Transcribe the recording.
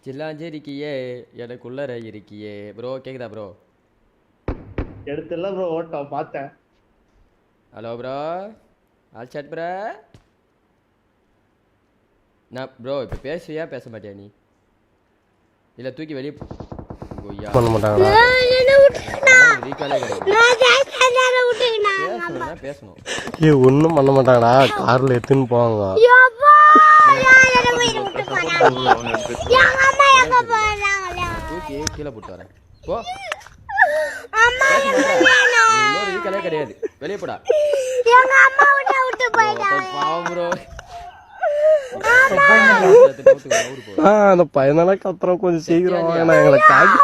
சில்லாஞ்சிருக்கியே எனக்குள்ளர இருக்கியே ப்ரோ கேக்குதா bro எடுத்துல bro ஓட்டம் பார்த்தேன் hello bro all chat bro நான் ப்ரோ இப்போ பேசுவியா பேச மாட்டியா நீ இல்லை தூக்கி வெளியே பண்ண மாட்டாங்களா ரீகாலே பேசணும்னா பேசணும் ஏ ஒன்றும் பண்ண மாட்டாங்கடா காரில் எடுத்துன்னு போவாங்க தூக்கி கீழே போட்டு வரேன் போ இன்னொரு ரீகாலே கிடையாது வெளியே போடா பாவம் ப்ரோ அந்த பையனால கத்துறோம் கொஞ்சம் சீக்கிரம் வாங்க எங்களை காட்டி